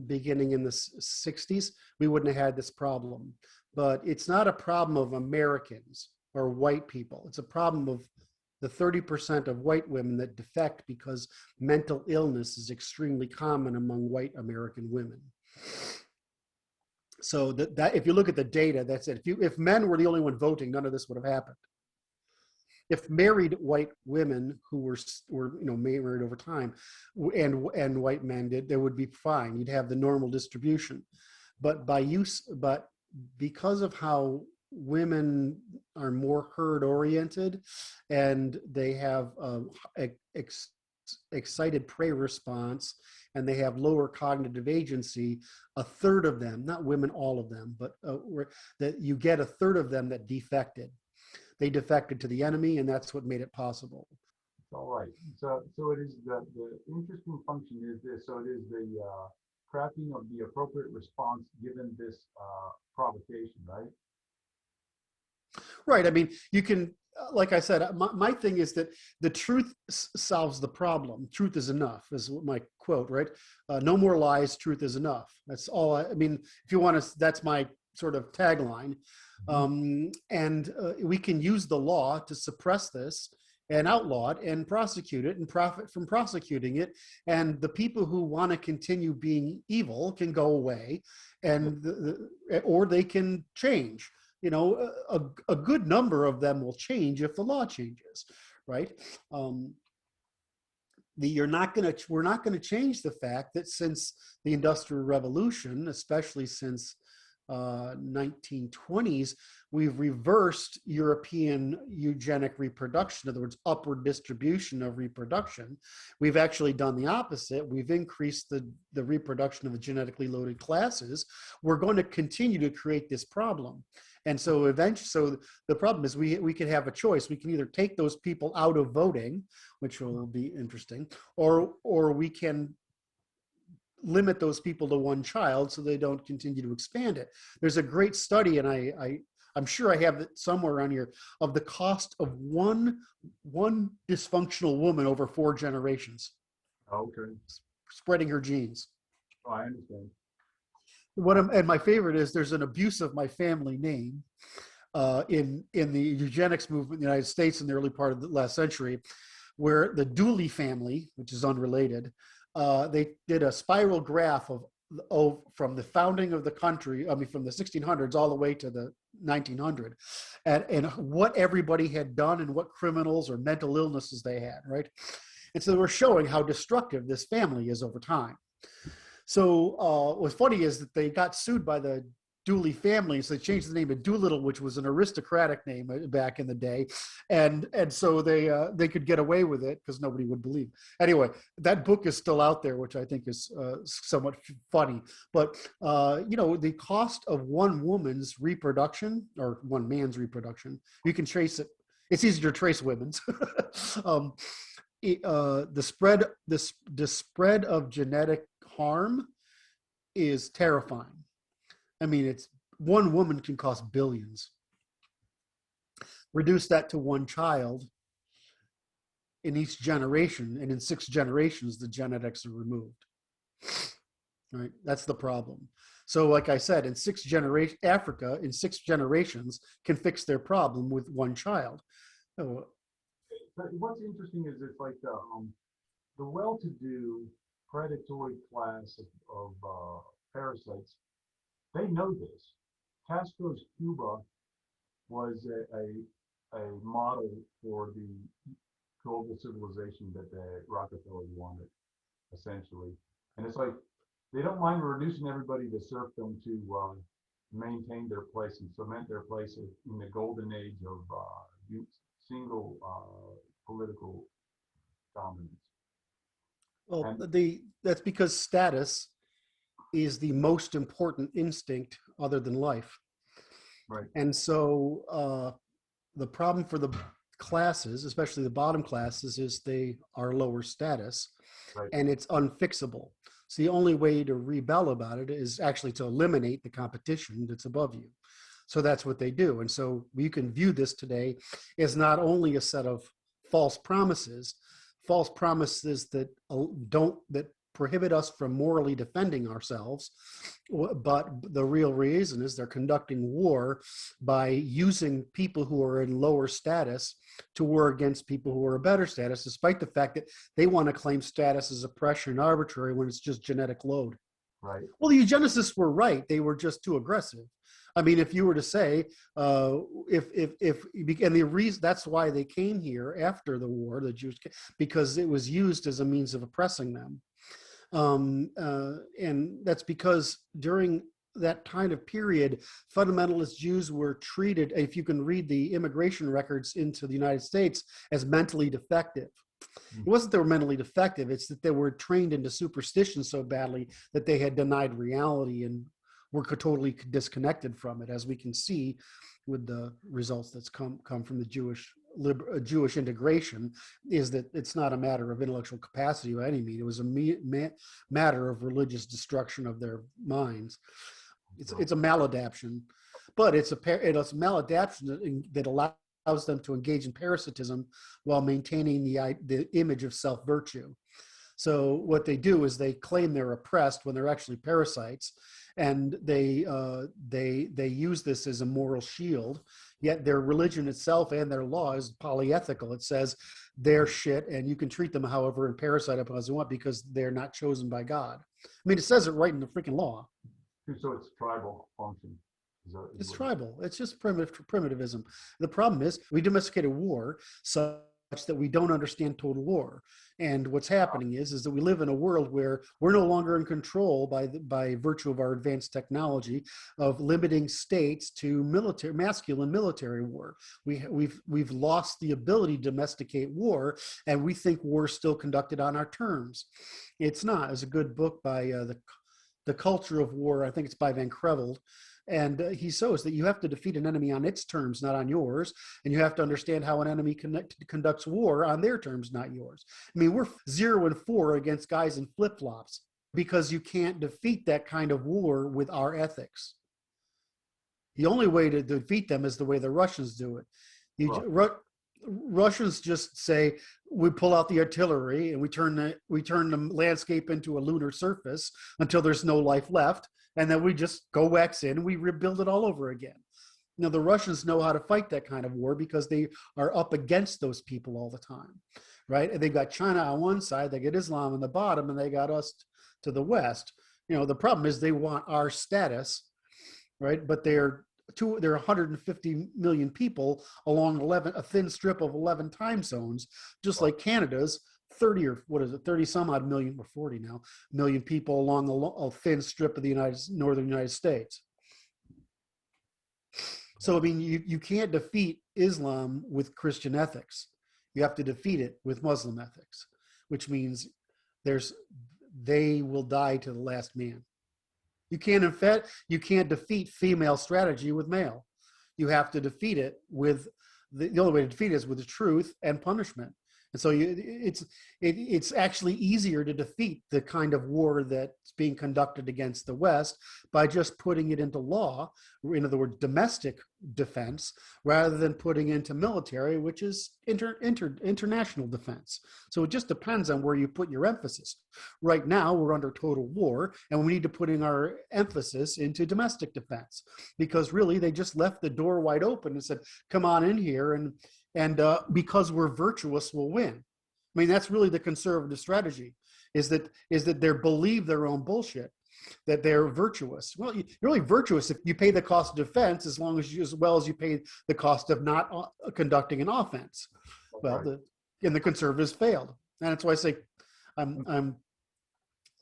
S1: beginning in the 60s, we wouldn't have had this problem. But it's not a problem of Americans or white people. It's a problem of the 30% of white women that defect because mental illness is extremely common among white American women. So that if you look at the data, that's it. If men were the only one voting, none of this would have happened. If married white women who were married over time, and white men did, they would be fine. You'd have the normal distribution. But because of how women are more herd oriented and they have excited prey response and they have lower cognitive agency, a third of them, not women, all of them, but that you get a third of them that defected. They defected to the enemy, and that's what made it possible.
S2: All right. So it is the interesting function is this. So it is the crafting of the appropriate response given this provocation, right?
S1: Right. I mean, you can, like I said, my thing is that the truth solves the problem. Truth is enough, is my quote, right? No more lies, truth is enough. That's all. I mean, if you want to, that's my sort of tagline. And we can use the law to suppress this and outlaw it and prosecute it and profit from prosecuting it. And the people who want to continue being evil can go away, and or they can change. A good number of them will change if the law changes, right? We're not going to change the fact that since the Industrial Revolution, especially since 1920s, we've reversed European eugenic reproduction, in other words, upward distribution of reproduction. We've actually done the opposite. We've increased the reproduction of the genetically loaded classes. We're going to continue to create this problem. And so eventually, so the problem is we could have a choice. We can either take those people out of voting, which will be interesting, or we can limit those people to one child so they don't continue to expand it. There's a great study, and I'm sure I have it somewhere around here, of the cost of one dysfunctional woman over 4 generations.
S2: Okay.
S1: Spreading her genes.
S2: Oh, I understand.
S1: And my favorite is there's an abuse of my family name in the eugenics movement in the United States in the early part of the last century, where the Dooley family, which is unrelated, they did a spiral graph of from the founding of the country, I mean, from the 1600s all the way to the 1900, and what everybody had done and what criminals or mental illnesses they had, right? And so they were showing how destructive this family is over time. So what's funny is that they got sued by the Dooley family, so they changed the name of Doolittle, which was an aristocratic name back in the day, and so they could get away with it because nobody would believe. Anyway, that book is still out there, which I think is somewhat funny. But the cost of one woman's reproduction or one man's reproduction, you can trace it. It's easier to trace women's. The spread of genetic harm is terrifying. I mean, it's one woman can cost billions. Reduce that to one child in each generation, and in 6 generations, the genetics are removed. Right? That's the problem. So, like I said, Africa in 6 generations can fix their problem with one child.
S2: But what's interesting is it's like the well-to-do predatory class of parasites. They know this. Castro's Cuba was a model for the global civilization that the Rockefellers wanted, essentially. And it's like they don't mind reducing everybody to serfdom to maintain their place and cement their place in the golden age of single political dominance.
S1: Well, that's because status is the most important instinct other than life.
S2: Right.
S1: And so the problem for the classes, especially the bottom classes, is they are lower status,
S2: Right.
S1: and it's unfixable. So the only way to rebel about it is actually to eliminate the competition that's above you. So that's what they do. And so you can view this today as not only a set of false promises that prohibit us from morally defending ourselves, but the real reason is they're conducting war by using people who are in lower status to war against people who are a better status, despite the fact that they want to claim status as oppression and arbitrary when it's just genetic load.
S2: Right.
S1: Well, the eugenicists were right. They were just too aggressive. I mean, if you were to say, and the reason that's why they came here after the war, the Jews, because it was used as a means of oppressing them. And that's because during that kind of period, fundamentalist Jews were treated, if you can read the immigration records into the United States, as mentally defective. It wasn't they were mentally defective, it's that they were trained into superstition so badly that they had denied reality and were totally disconnected from it, as we can see with the results that's come from the Jewish integration, is that it's not a matter of intellectual capacity by any means. It was a matter of religious destruction of their minds. It's a maladaptation, but it's a maladaptation that allows them to engage in parasitism while maintaining the image of self-virtue. So what they do is they claim they're oppressed when they're actually parasites, and they use this as a moral shield. Yet their religion itself and their law is polyethical. It says they're shit, and you can treat them however and parasite upon as you want because they're not chosen by God. I mean, it says it right in the freaking law.
S2: So it's tribal function.
S1: It's tribal. It's just primitivism. The problem is we domesticated war that we don't understand total war. And what's happening is that we live in a world where we're no longer in control by virtue of our advanced technology of limiting states to masculine military war. We've lost the ability to domesticate war, and we think war is still conducted on our terms. It's not. It's a good book by the Culture of War. I think it's by Van Creveld. And he shows that you have to defeat an enemy on its terms, not on yours. And you have to understand how an enemy conducts war on their terms, not yours. I mean, we're 0-4 against guys in flip-flops because you can't defeat that kind of war with our ethics. The only way to defeat them is the way the Russians do it. Russians just say, we pull out the artillery and we turn the landscape into a lunar surface until there's no life left. And then we just go wax in and we rebuild it all over again. Now, the Russians know how to fight that kind of war because they are up against those people all the time, right? And they've got China on one side, they got Islam on the bottom, and they got us to the west. The problem is they want our status, right? But they're 150 million people along a thin strip of 11 time zones, just like Canada's 30 some odd million, or 40 now, million people along a thin strip of the northern United States. So, I mean, you can't defeat Islam with Christian ethics. You have to defeat it with Muslim ethics, which means they will die to the last man. You can't defeat female strategy with male. You have to defeat it with the only way to defeat it is with the truth and punishment. And so it's actually easier to defeat the kind of war that's being conducted against the West by just putting it into law, in other words, domestic defense, rather than putting into military, which is international defense. So it just depends on where you put your emphasis. Right now, we're under total war, and we need to put in our emphasis into domestic defense, because really they just left the door wide open and said, come on in here, and because we're virtuous, we'll win. I mean, that's really the conservative strategy, is that they believe their own bullshit, that they're virtuous. Well, you're really virtuous if you pay the cost of defense as well as you pay the cost of not conducting an offense. Well, the conservatives failed, and that's why I say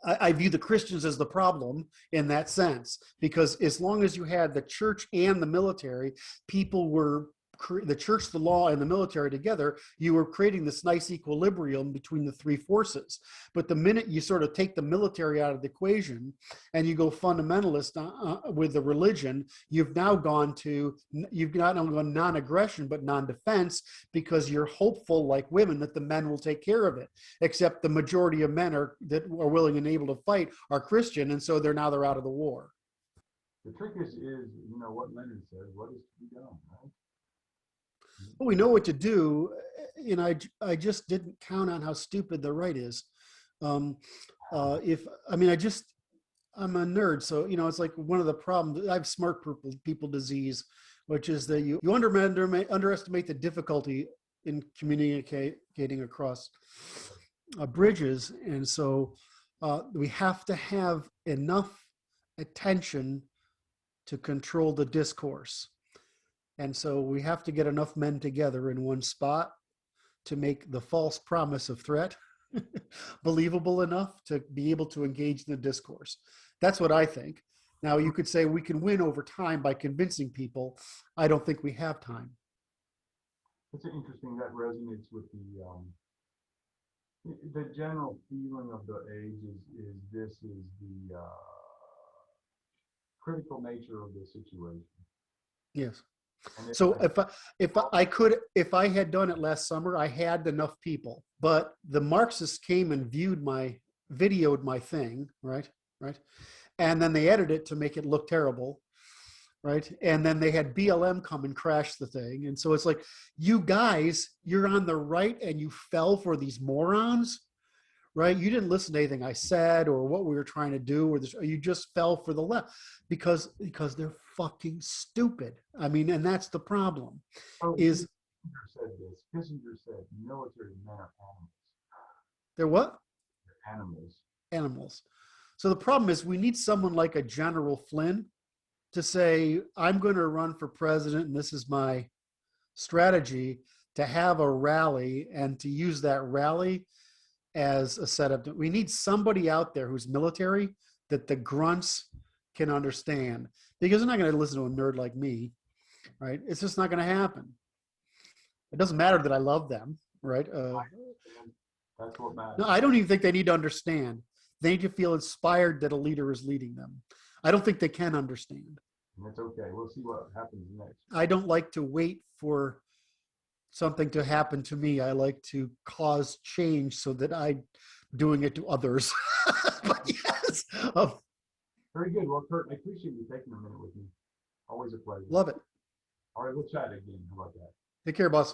S1: I view the Christians as the problem in that sense, because as long as you had the church and the military, the church, the law, and the military together, you were creating this nice equilibrium between the three forces. But the minute you sort of take the military out of the equation and you go fundamentalist with the religion, you've not only gone non-aggression, but non-defense, because you're hopeful, like women, that the men will take care of it. Except the majority of men that are willing and able to fight are Christian, and so they're out of the war.
S2: The trick is what Leonard says, what is to be done, right?
S1: Well, we know what to do. I just didn't count on how stupid the right is. I'm a nerd, so it's like one of the problems. I have smart people disease, which is that you underestimate the difficulty in communicating across bridges, and so we have to have enough attention to control the discourse. And so we have to get enough men together in one spot to make the false promise of threat believable enough to be able to engage in the discourse. That's what I think. Now, you could say we can win over time by convincing people. I don't think we have time.
S2: It's interesting, that resonates with the general feeling of the age is the critical nature of the situation.
S1: Yes. So if I had done it last summer, I had enough people, but the Marxists came and videoed my thing, right? And then they edited it to make it look terrible, right? And then they had BLM come and crash the thing. And so it's like, you guys, you're on the right and you fell for these morons, right? You didn't listen to anything I said or what we were trying to do, or you just fell for the left because they're fucking stupid. I mean, and that's the problem.
S2: Kissinger said this. Kissinger said military men are animals.
S1: They're what?
S2: They're animals.
S1: Animals. So the problem is we need someone like a General Flynn to say, I'm going to run for president and this is my strategy, to have a rally and to use that rally as a setup. We need somebody out there who's military that the grunts can understand, because they're not going to listen to a nerd like me, right? It's just not going to happen. It doesn't matter that I love them, right?
S2: That's what matters.
S1: No, I don't even think they need to understand. They need to feel inspired that a leader is leading them. I don't think they can understand.
S2: That's okay. We'll see what happens next.
S1: I don't like to wait for something to happen to me. I like to cause change so that I'm doing it to others. But yes.
S2: Very good. Well, Kurt, I appreciate you taking a minute with me. Always a pleasure.
S1: Love it.
S2: All right, we'll chat again. How about that?
S1: Take care, boss.